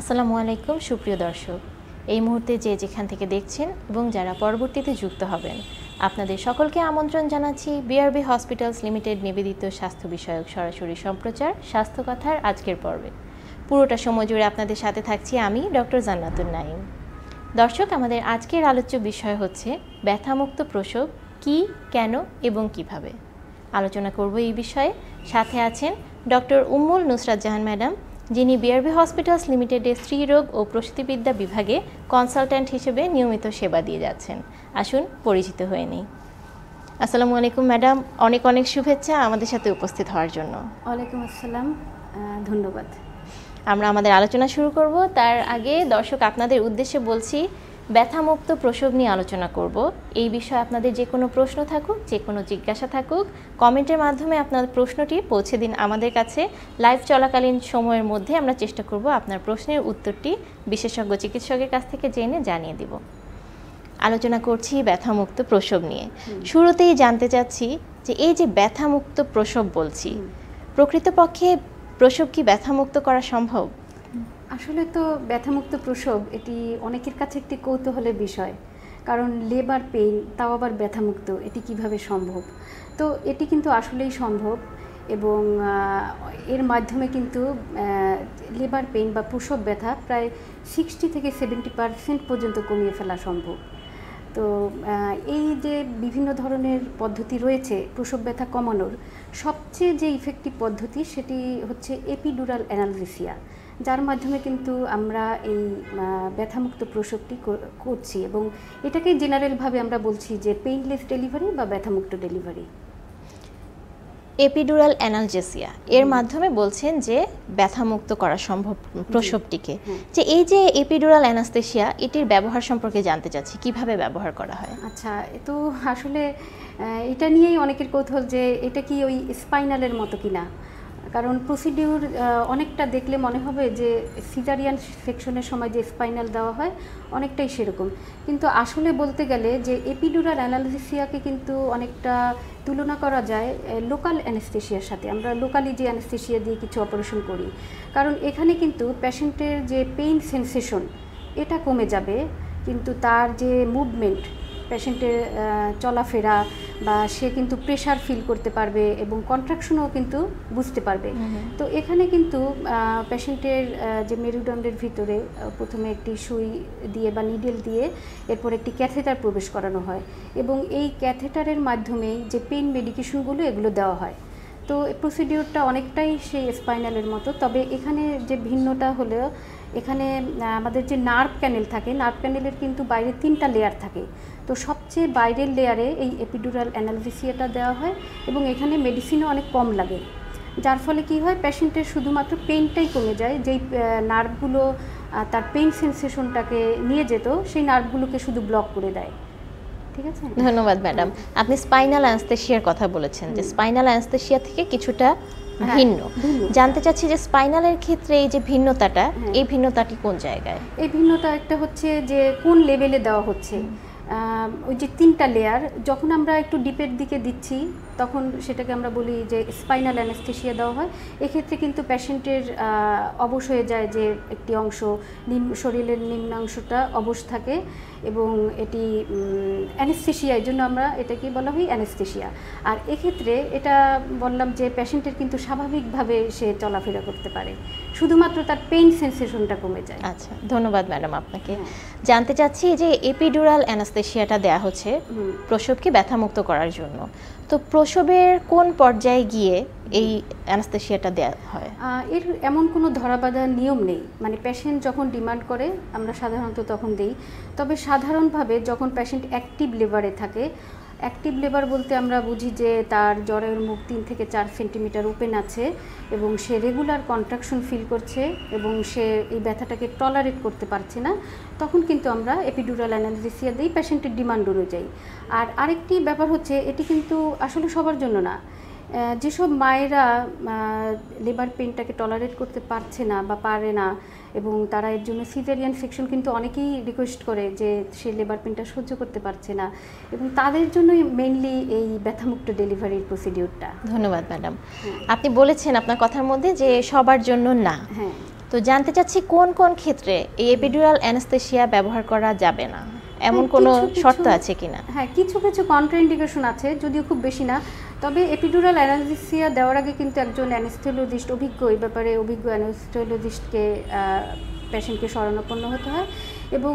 আসসালামু আলাইকুম সুপ্রিয় দর্শক, এই মুহূর্তে যে যেখান থেকে দেখছেন এবং যারা পরবর্তীতে যুক্ত হবেন আপনাদের সকলকে আমন্ত্রণ জানাচ্ছি বিআরবি হসপিটালস লিমিটেড নিবেদিত স্বাস্থ্য বিষয়ক সরাসরি সম্প্রচার স্বাস্থ্য কথার আজকের পর্বে। পুরোটা সময় জুড়ে আপনাদের সাথে থাকছি আমি ডক্টর জান্নাতুন নাঈম। দর্শক, আমাদের আজকের আলোচ্য বিষয় হচ্ছে ব্যথামুক্ত প্রসব কি, কেন এবং কিভাবে। আলোচনা করব এই বিষয়ে। সাথে আছেন ডক্টর উম্মুল নুসরাত জাহান ম্যাডাম, যিনি বিআরবি হসপিটালস লিমিটেডের স্ত্রীরোগ ও প্রসূতিবিদ্যা বিভাগে কনসালট্যান্ট হিসেবে নিয়মিত সেবা দিয়ে যাচ্ছেন। আসুন পরিচিত হয়ে নিই। আসসালামু আলাইকুম ম্যাডাম, অনেক অনেক শুভেচ্ছা আমাদের সাথে উপস্থিত হওয়ার জন্য। ওয়ালাইকুম আসসালাম, ধন্যবাদ। আমরা আমাদের আলোচনা শুরু করব। তার আগে দর্শক, আপনাদের উদ্দেশ্যে বলছি, ব্যথামুক্ত প্রসব নিয়ে আলোচনা করব। এই বিষয়ে আপনাদের যে কোনো প্রশ্ন থাকুক, যে কোনো জিজ্ঞাসা থাকুক, কমেন্টের মাধ্যমে আপনার প্রশ্নটি পৌঁছে দিন আমাদের কাছে। লাইভ চলাকালীন সময়ের মধ্যে আমরা চেষ্টা করব আপনার প্রশ্নের উত্তরটি বিশেষজ্ঞ চিকিৎসকের কাছ থেকে জেনে জানিয়ে দিব। আলোচনা করছি ব্যথামুক্ত প্রসব নিয়ে। শুরুতেই জানতে চাচ্ছি যে এই যে ব্যথামুক্ত প্রসব বলছি, প্রকৃতপক্ষে প্রসব কি ব্যথামুক্ত করা সম্ভব? আসলে তো ব্যথামুক্ত প্রসব এটি অনেকের কাছে একটি কৌতূহলের বিষয়, কারণ লেবার পেইন, তাও আবার ব্যথামুক্ত, এটি কিভাবে সম্ভব। তো এটি কিন্তু আসলেই সম্ভব এবং এর মাধ্যমে কিন্তু লেবার পেইন বা প্রসব ব্যথা প্রায় 60 থেকে 70% পর্যন্ত কমিয়ে ফেলা সম্ভব। তো এই যে বিভিন্ন ধরনের পদ্ধতি রয়েছে প্রসব ব্যথা কমানোর, সবচেয়ে যে ইফেক্টিভ পদ্ধতি সেটি হচ্ছে এপিডুরাল অ্যানালজেসিয়া, যার মাধ্যমে কিন্তু আমরা এই ব্যথামুক্ত প্রসবটি করছি এবং এটাকে জেনারেলভাবে আমরা বলছি যে পেইনলেস ডেলিভারি বা ব্যথামুক্ত ডেলিভারি। এপিডুরাল অ্যানালজেসিয়া এর মাধ্যমে বলছেন যে ব্যথামুক্ত করা সম্ভব প্রসবটিকে। যে এই যে এপিডুরাল অ্যানাস্থেসিয়া, এটির ব্যবহার সম্পর্কে জানতে চাচ্ছি, কিভাবে ব্যবহার করা হয়? আচ্ছা, তো আসলে এটা নিয়েই অনেকের কৌতূহল যে এটা কি ওই স্পাইনালের মতো কিনা, কারণ প্রসিডিউর অনেকটা দেখলে মনে হবে যে সিজারিয়ান সেকশনের সময় যে স্পাইনাল দেওয়া হয় অনেকটাই সেরকম, কিন্তু আসলে বলতে গেলে যে এপিডুরাল অ্যানালজেসিয়াকে কিন্তু অনেকটা তুলনা করা যায় লোকাল অ্যানেস্থেসিয়ার সাথে। আমরা লোকালি যে অ্যানেস্থেসিয়া দিয়ে কিছু অপারেশন করি, কারণ এখানে কিন্তু পেশেন্টের যে পেইন সেন্সেশন এটা কমে যাবে, কিন্তু তার যে মুভমেন্ট, পেশেন্টের চলাফেরা বা সে কিন্তু প্রেশার ফিল করতে পারবে এবং কন্ট্রাকশনও কিন্তু বুঝতে পারবে। তো এখানে কিন্তু পেশেন্টের যে মেরুদণ্ডের ভিতরে প্রথমে একটি সুই দিয়ে বা নিডেল দিয়ে এরপর একটি ক্যাথেটার প্রবেশ করানো হয় এবং এই ক্যাথেটারের মাধ্যমেই যে পেইন মেডিকেশনগুলো এগুলো দেওয়া হয়। তো এই প্রসিডিওরটা অনেকটাই সেই স্পাইনালের মতো, তবে এখানে যে ভিন্নতা হলো, এখানে আমাদের যে নার্ভ ক্যানেল থাকে, নার্ভ ক্যানেলের কিন্তু বাইরে 3টা লেয়ার থাকে। তো সবচেয়ে বাইরের লেয়ারে এই এপিডুরাল অ্যানালজেসিয়াটা দেওয়া হয় এবং এখানে মেডিসিনও অনেক কম লাগে, যার ফলে কি হয়, পেশেন্টের শুধুমাত্র পেইনটাই কমে যায়। যেই নার্ভগুলো তার পেইন সেন্সেশনটাকে নিয়ে যেত, সেই নার্ভগুলোকে শুধু ব্লক করে দেয়। ঠিক আছে, ধন্যবাদ ম্যাডাম। আপনি স্পাইনাল অ্যানাস্থেসিয়ার কথা বলেছেন, যে স্পাইনাল অ্যানাস্থেসিয়া থেকে কিছুটা ভিন্ন। জানতে চাচ্ছি যে স্পাইনালের ক্ষেত্রে এই যে ভিন্নতাটা, এই ভিন্নতাটি কোন জায়গায়? এই ভিন্নতা একটা হচ্ছে যে কোন লেভেলে দেওয়া হচ্ছে। ওই যে 3টা লেয়ার, যখন আমরা একটু ডিপের দিকে দিচ্ছি তখন সেটাকে আমরা বলি যে স্পাইনাল অ্যানাস্থেসিয়া দেওয়া হয়। এক্ষেত্রে কিন্তু পেশেন্টের অবশ হয়ে যায়, যে একটি অংশ শরীরের নিম্নাংশটা অবশ থাকে এবং এটি অ্যানেস্থেসিয়া, এই জন্য আমরা এটাকে বলা হয় অ্যানেস্থেসিয়া। আর এক্ষেত্রে এটা বললাম যে পেশেন্টের কিন্তু স্বাভাবিকভাবে সে চলাফেরা করতে পারে, শুধুমাত্র তার পেইন সেন্সেশনটা কমে যায়। আচ্ছা, ধন্যবাদ ম্যাডাম আপনাকে। জানতে চাচ্ছি যে এপিডুরাল অ্যানাস্থেসিয়াটা দেয়া হচ্ছে প্রসবকে ব্যথামুক্ত করার জন্য, তো প্রসবের কোন পর্যায়ে গিয়ে এই অ্যানাস্থেসিয়াটা দেয়া হয়? এর এমন কোনো ধরাবাঁধা নিয়ম নেই, মানে পেশেন্ট যখন ডিমান্ড করে আমরা সাধারণত তখন দেই। তবে সাধারণভাবে যখন পেশেন্ট অ্যাক্টিভ লেবারে থাকে, অ্যাক্টিভ লেবার বলতে আমরা বুঝি যে তার জরায়ুর মুখ 3 থেকে 4 সেন্টিমিটার ওপেন আছে এবং সে রেগুলার কন্ট্রাকশন ফিল করছে এবং সে এই ব্যথাটাকে টলারেট করতে পারছে না, তখন কিন্তু আমরা এপিডুরাল অ্যানালজেসিয়া দিই পেশেন্টের ডিমান্ড অনুযায়ী। আর আরেকটি ব্যাপার হচ্ছে, এটি কিন্তু আসলে সবার জন্য না। যেসব মায়েরা লেবার পেইনটাকে টলারেট করতে পারছে না বা পারে না এবং তারা এর জন্য সিজারিয়ান সেকশন কিন্তু অনেকেই রিকোয়েস্ট করে যে সে লেবার পেইনটা সহ্য করতে পারছে না, এবং তাদের জন্যই মেইনলি এই ব্যথামুক্ত ডেলিভারির প্রসিডিউরটা। ধন্যবাদ ম্যাডাম। আপনি বলেছেন আপনার কথার মধ্যে যে সবার জন্য না। হ্যাঁ, তো জানতে চাচ্ছি কোন কোন ক্ষেত্রে এই এপিডুরাল অ্যানেস্থেসিয়া ব্যবহার করা যাবে না, এমন কোনো শর্ত আছে কিনা? হ্যাঁ, কিছু কিছু কন্ট্রাইন্ডিকেশন আছে, যদিও খুব বেশি না। তবে এপিডুরাল অ্যানেস্থেসিয়া দেওয়ার আগে কিন্তু একজন অ্যানেস্থেসিওলজিস্ট, এই ব্যাপারে অভিজ্ঞ অ্যানেস্থেসিওলজিস্টকে পেশেন্টকে শরণাপন্ন হতে হয়। এবং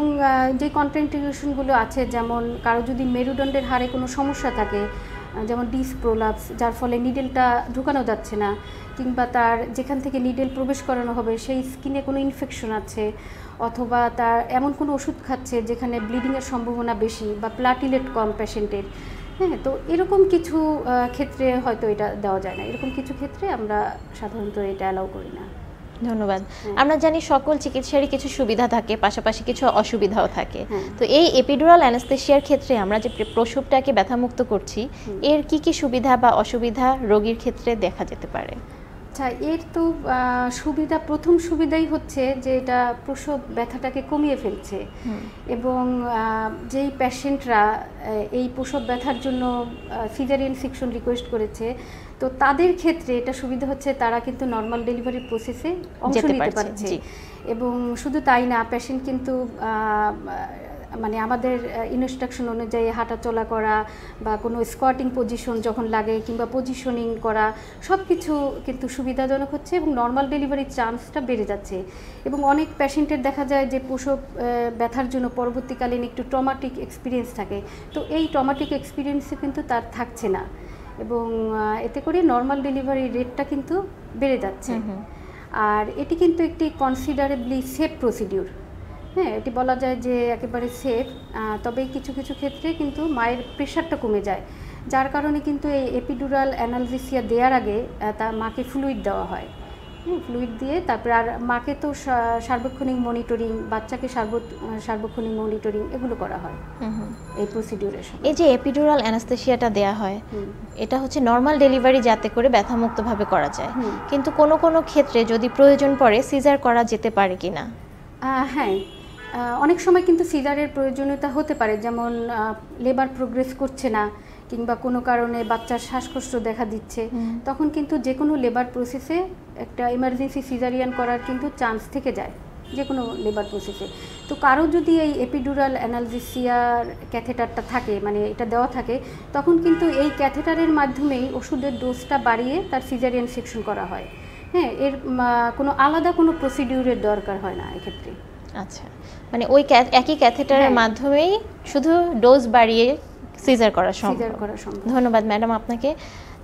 যে কন্ট্রাইন্ডিকেশনগুলো আছে, যেমন কারো যদি মেরুদণ্ডের হাড়ে কোনো সমস্যা থাকে, যেমন ডিস্ক প্রোলাপস, যার ফলে নিডেলটা ঢুকানো যাচ্ছে না, কিংবা তার যেখান থেকে নিডেল প্রবেশ করানো হবে সেই স্কিনে কোনো ইনফেকশন আছে, অথবা তার এমন কোনো ওষুধ খাচ্ছে যেখানে ব্লিডিংয়ের সম্ভাবনা বেশি বা প্লাটিলেট কম পেশেন্টের, হ্যাঁ, তো এরকম কিছু ক্ষেত্রে হয়তো এটা দেওয়া যায় না। এরকম কিছু ক্ষেত্রে আমরা সাধারণত এটা অ্যালাউ করি না। ধন্যবাদ। আমরা জানি সকল চিকিৎসারই কিছু সুবিধা থাকে, পাশাপাশি কিছু অসুবিধাও থাকে। তো এই এপিডুরাল অ্যানেস্থেসিয়ার ক্ষেত্রে আমরা যে প্রসবটাকে ব্যথামুক্ত করছি, এর কি কি সুবিধা বা অসুবিধা রোগীর ক্ষেত্রে দেখা যেতে পারে? আচ্ছা, এর তো প্রথম সুবিধাই হচ্ছে যে এটা প্রসব ব্যথাটাকে কমিয়ে ফেলছে। এবং যেই পেশেন্টরা এই প্রসব ব্যথার জন্য সিজারিয়ান সেকশন রিকোয়েস্ট করেছে, তো তাদের ক্ষেত্রে এটা সুবিধা হচ্ছে, তারা কিন্তু নর্মাল ডেলিভারি প্রসেসে অংশ নিতে পারছে। এবং শুধু তাই না, পেশেন্ট কিন্তু মানে আমাদের ইনস্ট্রাকশন অনুযায়ী হাঁটা চলা করা বা কোনো স্কোয়াটিং পজিশন যখন লাগে কিংবা পজিশনিং করা, সব কিছু কিন্তু সুবিধাজনক হচ্ছে এবং নর্মাল ডেলিভারির চান্সটা বেড়ে যাচ্ছে। এবং অনেক পেশেন্টের দেখা যায় যে প্রসব ব্যথার জন্য পরবর্তীকালীন একটু ট্রমাটিক এক্সপিরিয়েন্স থাকে, তো এই ট্রমাটিক এক্সপিরিয়েন্সে কিন্তু তার থাকছে না, এবং এতে করে নর্মাল ডেলিভারি রেটটা কিন্তু বেড়ে যাচ্ছে। আর এটি কিন্তু একটি কনসিডারেবলি সেফ প্রসিডিউর। হ্যাঁ, এটি বলা যায় যে একেবারে সেফ। তবে কিছু কিছু ক্ষেত্রে কিন্তু মায়ের প্রেশারটা কমে যায়, যার কারণে কিন্তু এই এপিডুরাল অ্যানালজেসিয়া দেওয়ার আগে তার মাকে ফ্লুইড দেওয়া হয়। ফ্লুইড দিয়ে তারপরে আর মাকে তো সার্বক্ষণিক মনিটরিং, বাচ্চাকে সার্বক্ষণিক মনিটরিং এগুলো করা হয় এই প্রসিডিউরের সময়। এই যে এপিডুরাল অ্যানাস্থেসিয়াটা দেয়া হয়, এটা হচ্ছে নর্মাল ডেলিভারি যাতে করে ব্যথামুক্তভাবে করা যায়, কিন্তু কোনো কোনো ক্ষেত্রে যদি প্রয়োজন পড়ে সিজার করা যেতে পারে কিনা? হ্যাঁ, অনেক সময় কিন্তু সিজারের প্রয়োজনীয়তা হতে পারে, যেমন লেবার প্রোগ্রেস করছে না কিংবা কোনো কারণে বাচ্চার শ্বাসকষ্ট দেখা দিচ্ছে, তখন কিন্তু যে কোনো লেবার প্রসেসে একটা ইমার্জেন্সি সিজারিয়ান করার কিন্তু চান্স থেকে যায়, যে কোনো লেবার প্রসেসে। তো কারো যদি এই এপিডুরাল অ্যানালজেসিয়ার ক্যাথেটারটা থাকে, মানে এটা দেওয়া থাকে, তখন কিন্তু এই ক্যাথেটারের মাধ্যমেই ওষুধের ডোজটা বাড়িয়ে তার সিজারিয়ান সেকশন করা হয়। হ্যাঁ, এর কোনো আলাদা কোনো প্রসিডিউরের দরকার হয় না এক্ষেত্রে। আচ্ছা, মানে ওই একই ক্যাথেটারের মাধ্যমেই শুধু ডোজ বাড়িয়ে সিজার করা সম্ভব। ধন্যবাদ ম্যাডাম আপনাকে।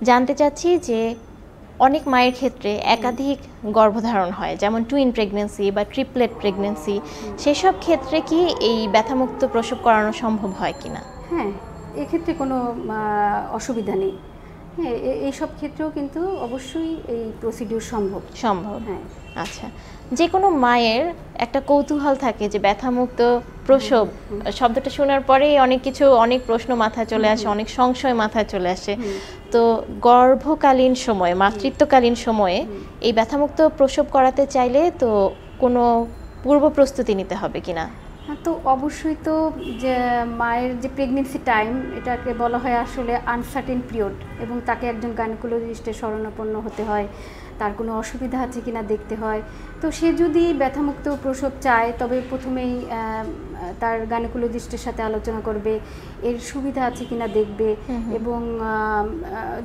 জানতে চাচ্ছি যে অনেক মায়ের ক্ষেত্রে একাধিক গর্ভধারণ হয়, যেমন টুইন প্রেগন্যান্সি বা ট্রিপলেট প্রেগন্যান্সি, সেসব ক্ষেত্রে কি এই ব্যথামুক্ত প্রসব করানো সম্ভব হয় কিনা? হ্যাঁ, এক্ষেত্রে কোনো অসুবিধা নেই। হ্যাঁ, এইসব ক্ষেত্রেও কিন্তু অবশ্যই এই প্রসিডিউর সম্ভব। হ্যাঁ। আচ্ছা, যে কোনো মায়ের একটা কৌতূহল থাকে যে ব্যথামুক্ত প্রসব শব্দটা শোনার পরেই অনেক প্রশ্ন মাথায় চলে আসে, অনেক সংশয় মাথায় চলে আসে। তো গর্ভকালীন সময়ে, মাতৃত্বকালীন সময়ে এই ব্যথামুক্ত প্রসব করাতে চাইলে তো কোনো পূর্ব প্রস্তুতি নিতে হবে কিনা? তো অবশ্যই, তো যে মায়ের যে প্রেগনেন্সি টাইম, এটাকে বলা হয় আসলে আনসার্টেন পিরিয়ড, এবং তাকে একজন গাইনোকোলজিস্টের শরণাপন্ন হতে হয়, তার কোনো অসুবিধা আছে কিনা দেখতে হয়। তো সে যদি ব্যথামুক্ত প্রসব চায়, তবে প্রথমেই তার গাইনোকোলজিস্টের সাথে আলোচনা করবে, এর সুবিধা আছে কিনা দেখবে, এবং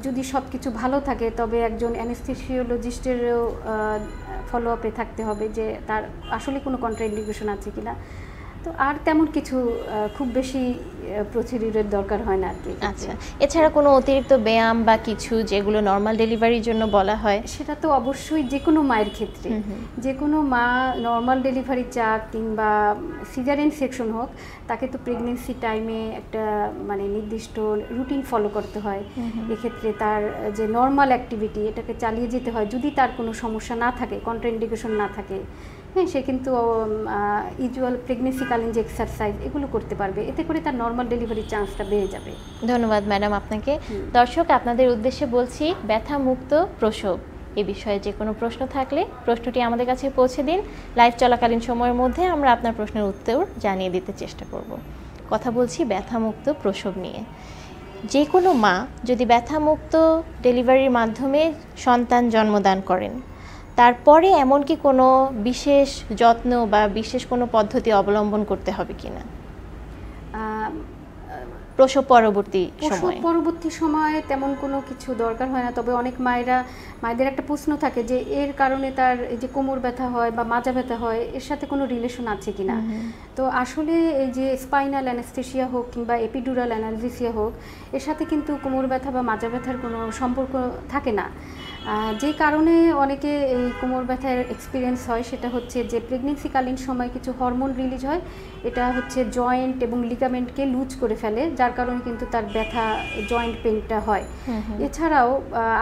যদি সব কিছু ভালো থাকে তবে একজন অ্যানেস্থেসিওলজিস্টেরও ফলো আপে থাকতে হবে যে তার আসলে কোনো কন্ট্রাইন্ডিকেশন আছে কিনা। তো আর তেমন কিছু খুব বেশি প্রসিডিউরের দরকার হয় না আর কি। আচ্ছা, এছাড়া কোনো অতিরিক্ত ব্যায়াম বা কিছু যেগুলো নর্মাল ডেলিভারির জন্য বলা হয়? সেটা তো অবশ্যই যে কোনো মায়ের ক্ষেত্রে, যে কোনো মা নর্মাল ডেলিভারি চাক কিংবা সিজারিয়ান সেকশন হোক, তাকে তো প্রেগনেন্সি টাইমে একটা মানে নির্দিষ্ট রুটিন ফলো করতে হয়। এক্ষেত্রে তার যে নর্মাল অ্যাক্টিভিটি, এটাকে চালিয়ে যেতে হয়। যদি তার কোনো সমস্যা না থাকে, কন্ট্রাইন্ডিকেশন না থাকে, হ্যাঁ, সে কিন্তু ইউজুয়াল প্রেগনেন্সিকালীন যে এক্সারসাইজ এগুলো করতে পারবে, এতে করে তার নর্মাল ডেলিভারির চান্সটা বেড়ে যাবে। ধন্যবাদ ম্যাডাম আপনাকে। দর্শক, আপনাদের উদ্দেশ্যে বলছি, ব্যথামুক্ত প্রসব এ বিষয়ে যে কোনো প্রশ্ন থাকলে প্রশ্নটি আমাদের কাছে পৌঁছে দিন। লাইভ চলাকালীন সময়ের মধ্যে আমরা আপনার প্রশ্নের উত্তর জানিয়ে দিতে চেষ্টা করব। কথা বলছি ব্যথামুক্ত প্রসব নিয়ে। যে কোনো মা যদি ব্যথামুক্ত ডেলিভারির মাধ্যমে সন্তান জন্মদান করেন, তারপরে এমন কি কোনো বিশেষ যত্ন বা বিশেষ কোনো পদ্ধতি অবলম্বন করতে হবে কিনা প্রসব পরবর্তী সময়ে? পরবর্তী সময়ে তেমন কোনো কিছু দরকার হয় না, তবে অনেক মায়েদের একটা প্রশ্ন থাকে যে এর কারণে তার এই যে কোমর ব্যথা হয় বা মাজা ব্যথা হয় এর সাথে কোনো রিলেশন আছে কিনা। তো আসলে এই যে স্পাইনাল অ্যানেস্থেসিয়া হোক কিংবা এপিডুরাল অ্যানালজেসিয়া হোক, এর সাথে কিন্তু কোমর ব্যথা বা মাজা ব্যথার কোনো সম্পর্ক থাকে না। যে কারণে অনেকে এই কোমর ব্যথার এক্সপিরিয়েন্স হয় সেটা হচ্ছে যে প্রেগনেন্সিকালীন সময় কিছু হরমোন রিলিজ হয়, এটা হচ্ছে জয়েন্ট এবং লিগামেন্টকে লুজ করে ফেলে, যার কারণে কিন্তু তার ব্যথা জয়েন্ট পেইনটা হয়। এছাড়াও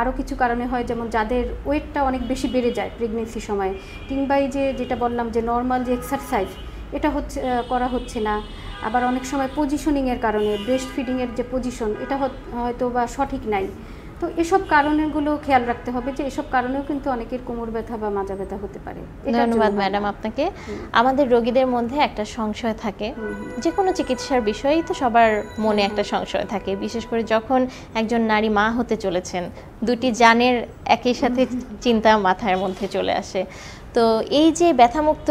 আরও কিছু কারণে হয়, যেমন যাদের ওয়েটটা অনেক বেশি বেড়ে যায় প্রেগনেন্সি সময়, কিংবা এই যেটা বললাম যে নর্মাল যে এক্সারসাইজ এটা করা হচ্ছে না, আবার অনেক সময় পজিশনিংয়ের কারণে ব্রেস্ট ফিডিংয়ের যে পজিশন এটা হয়তো বা সঠিক নাই। তো এসব কারণগুলো খেয়াল রাখতে হবে যে এসব কারণেও কিন্তু অনেকের কোমর ব্যথা বা মাজা ব্যথা হতে পারে। ধন্যবাদ ম্যাডাম আপনাকে। আমাদের রোগীদের মধ্যে একটা সংশয় থাকে, যে কোনো চিকিৎসার বিষয়েই তো সবার মনে একটা সংশয় থাকে, বিশেষ করে যখন একজন নারী মা হতে চলেছেন, দুটি জানের একই সাথে চিন্তা মাথার মধ্যে চলে আসে। তো এই যে ব্যথামুক্ত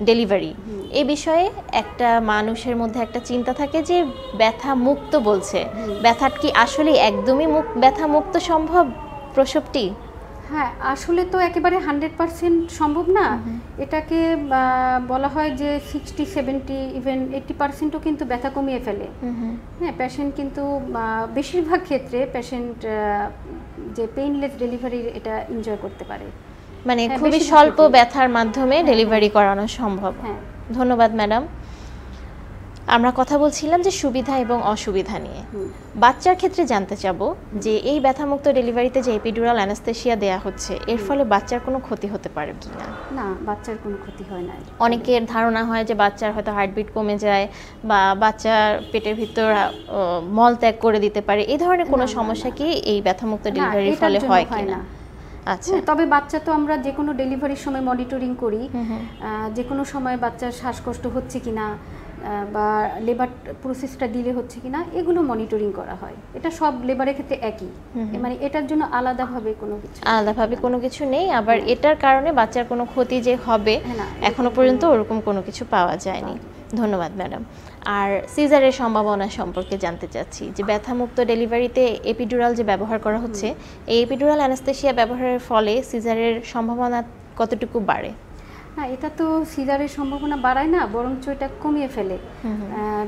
ডেলিভারি, এই বিষয়ে একটা মানুষের মধ্যে একটা চিন্তা থাকে যে ব্যথা মুক্ত বলছে, ব্যথা কি আসলে একদমই ব্যথা মুক্ত সম্ভব প্রসবটি? হ্যাঁ, আসলে তো একেবারে 100% সম্ভব না। এটাকে বলা হয় যে 60, 70, ইভেন 80%ও কিন্তু ব্যথা কমিয়ে ফেলে। হ্যাঁ, পেশেন্ট কিন্তু বেশিরভাগ ক্ষেত্রে পেশেন্ট যে পেইনলেস ডেলিভারি এটা এনজয় করতে পারে, মানে খুবই স্বল্প ব্যথার মাধ্যমে ডেলিভারি করানো সম্ভব। ধন্যবাদ ম্যাডাম। আমরা কথা বলছিলাম যে সুবিধা এবং অসুবিধা নিয়ে। বাচ্চার ক্ষেত্রে জানতে চাবো যে এই ব্যথামুক্ত ডেলিভারিতে যে এপিডুরাল অ্যানাস্থেসিয়া দেয়া হচ্ছে, এর ফলে বাচ্চার কোনো ক্ষতি হতে পারে কিনা? না, বাচ্চার কোনো ক্ষতি হয় না। অনেকের ধারণা হয় যে বাচ্চার হয়তো হার্টবিট কমে যায় বা বাচ্চার পেটের ভিতর মলত্যাগ করে দিতে পারে, এই ধরনের কোনো সমস্যা কি এই ব্যথামুক্ত ডেলিভারির ফলে হয় কিনা? আচ্ছা, তবে বাচ্চা তো আমরা যে কোনো ডেলিভারির সময় মনিটরিং করি, যে কোনো সময় বাচ্চার শ্বাসকষ্ট হচ্ছে কিনা বা লেবার প্রসেসটা ডিলে হচ্ছে কিনা এগুলো মনিটরিং করা হয়। এটা সব লেবারের ক্ষেত্রে একই, মানে এটার জন্য আলাদাভাবে কোনো কিছু নেই। আবার এটার কারণে বাচ্চার কোনো ক্ষতি যে হবে এখনো পর্যন্ত ওরকম কোনো কিছু পাওয়া যায়নি। ধন্যবাদ ম্যাডাম। আর সিজারের সম্ভাবনা সম্পর্কে জানতে চাচ্ছি যে ব্যথামুক্ত ডেলিভারিতে এপিডুরাল যে ব্যবহার করা হচ্ছে, এই এপিডুরাল অ্যানাস্থেসিয়া ব্যবহারের ফলে সিজারের সম্ভাবনা কতটুকু বাড়ে? না, এটা তো সিজারের সম্ভাবনা বাড়ায় না, বরঞ্চ এটা কমিয়ে ফেলে।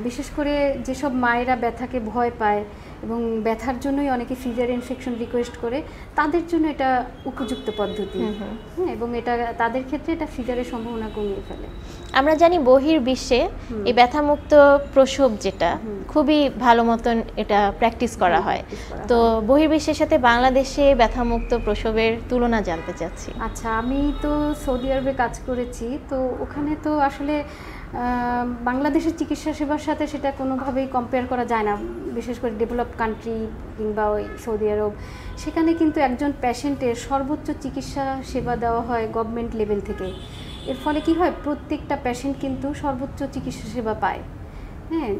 বিশেষ করে যেসব মায়েরা ব্যথাকে ভয় পায় এবং ব্যথার জন্যই অনেকে সিজারিয়ান সেকশন রিকোয়েস্ট করে, তাদের জন্য এটা উপযুক্ত পদ্ধতি। এবং এটা তাদের ক্ষেত্রে এটা সিজারের সম্ভাবনা কমিয়ে ফেলে। আমরা জানি বহির্বিশ্বে এই ব্যথামুক্ত প্রসব যেটা খুবই ভালো মতন এটা প্র্যাকটিস করা হয়, তো বহির্বিশ্বের সাথে বাংলাদেশে ব্যথামুক্ত প্রসবের তুলনা জানতে চাচ্ছি। আচ্ছা, আমি তো সৌদি আরবে কাজ করেছি, তো ওখানে তো আসলে বাংলাদেশের চিকিৎসা সেবার সাথে সেটা কোনোভাবেই কম্পেয়ার করা যায় না। বিশেষ করে ডেভেলপ কান্ট্রি কিংবা ওই সৌদি আরব, সেখানে কিন্তু একজন পেশেন্টের সর্বোচ্চ চিকিৎসা সেবা দেওয়া হয় গভর্নমেন্ট লেভেল থেকে। এর ফলে কি হয়, প্রত্যেকটা পেশেন্ট কিন্তু সর্বোচ্চ চিকিৎসা সেবা পায়। হ্যাঁ,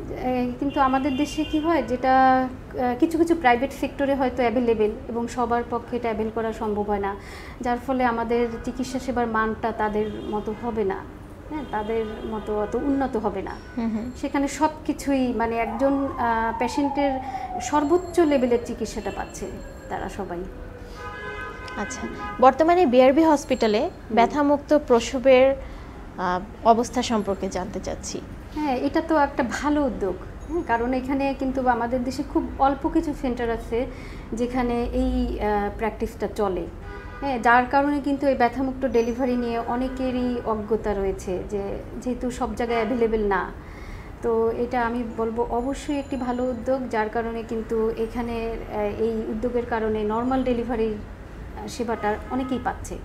কিন্তু আমাদের দেশে কি হয়, যেটা কিছু কিছু প্রাইভেট সেক্টরে হয়তো অ্যাভেলেবেল এবং সবার পক্ষে এটা অ্যাভেল করা সম্ভব হয় না, যার ফলে আমাদের চিকিৎসা সেবার মানটা তাদের মতো হবে না। হ্যাঁ, তাদের মতো অত উন্নত হবে না। সেখানে সব কিছুই মানে একজন পেশেন্টের সর্বোচ্চ লেভেলের চিকিৎসাটা পাচ্ছে তারা সবাই। আচ্ছা, বর্তমানে বিআরবি হসপিটালে ব্যথামুক্ত প্রসবের অবস্থা সম্পর্কে জানতে চাচ্ছি। হ্যাঁ, এটা তো একটা ভালো উদ্যোগ। কারণ এখানে কিন্তু আমাদের দেশে খুব অল্প কিছু সেন্টার আছে যেখানে এই প্র্যাকটিসটা চলে। হ্যাঁ, যার কারণে কিন্তু এই ব্যথামুক্ত ডেলিভারি নিয়ে অনেকেরই অজ্ঞতা রয়েছে, যেহেতু সব জায়গায় অ্যাভেলেবেল না। তো এটা আমি বলবো অবশ্যই একটি ভালো উদ্যোগ, যার কারণে কিন্তু এখানে এই উদ্যোগের কারণে নর্মাল ডেলিভারির সেবাটা অনেকেই পাচ্ছে,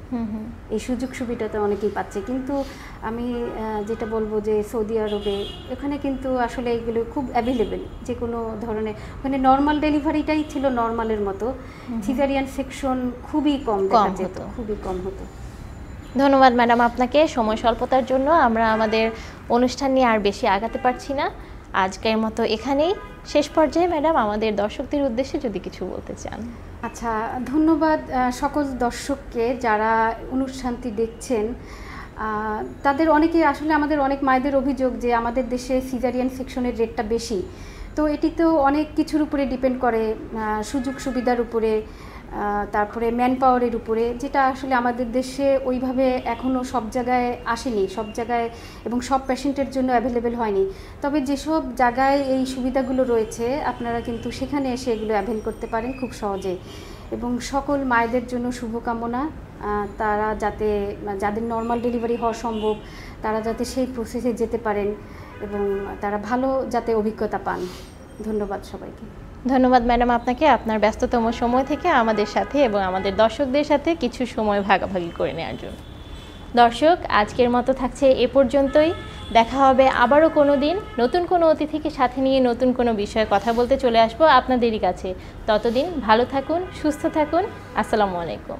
এই সুযোগ সুবিধাটা অনেকেই পাচ্ছে। কিন্তু আমি যেটা বলবো যে সৌদি আরবে এখানে কিন্তু আসলে এগুলো খুব অ্যাভেলেবেল, যে কোনো ধরনের ওখানে নর্মাল ডেলিভারিটাই ছিল নর্মালের মতো, সিজারিয়ান সেকশন খুবই কম হতো, খুবই কম হতো। ধন্যবাদ ম্যাডাম আপনাকে। সময় স্বল্পতার জন্য আমরা আমাদের অনুষ্ঠান নিয়ে আর বেশি আগাতে পারছি না, আজকের মতো এখানেই শেষ পর্যায়ে। ম্যাডাম, আমাদের দর্শকদের উদ্দেশ্যে যদি কিছু বলতে চান। আচ্ছা, ধন্যবাদ সকল দর্শককে যারা অনুষ্ঠানটি দেখছেন। তাদের অনেকে আসলে আমাদের অনেক মায়েদের অভিযোগ যে আমাদের দেশে সিজারিয়ান সেকশনের রেটটা বেশি। তো এটি তো অনেক কিছুর উপরে ডিপেন্ড করে, সুযোগ সুবিধার উপরে, তারপরে ম্যান পাওয়ারের উপরে, যেটা আসলে আমাদের দেশে ওইভাবে এখনও সব জায়গায় আসেনি, সব জায়গায় এবং সব পেশেন্টের জন্য অ্যাভেলেবেল হয়নি। তবে যেসব জায়গায় এই সুবিধাগুলো রয়েছে আপনারা কিন্তু সেখানে এসে এগুলো অ্যাভেল করতে পারেন খুব সহজে। এবং সকল মায়েদের জন্য শুভকামনা, তারা যাতে, যাদের নর্মাল ডেলিভারি হওয়া সম্ভব, তারা যাতে সেই প্রসেসে যেতে পারেন এবং তারা ভালো যাতে অভিজ্ঞতা পান। ধন্যবাদ সবাইকে। ধন্যবাদ ম্যাডাম আপনাকে, আপনার ব্যস্ততম সময় থেকে আমাদের সাথে এবং আমাদের দর্শকদের সাথে কিছু সময় ভাগাভাগি করে নেওয়ার জন্য। দর্শক, আজকের মতো থাকছে এ পর্যন্তই। দেখা হবে আবারও কোনো দিন নতুন কোনো অতিথিকে সাথে নিয়ে নতুন কোনো বিষয়ে কথা বলতে চলে আসবো আপনাদেরই কাছে। ততদিন ভালো থাকুন, সুস্থ থাকুন। আসসালামু আলাইকুম।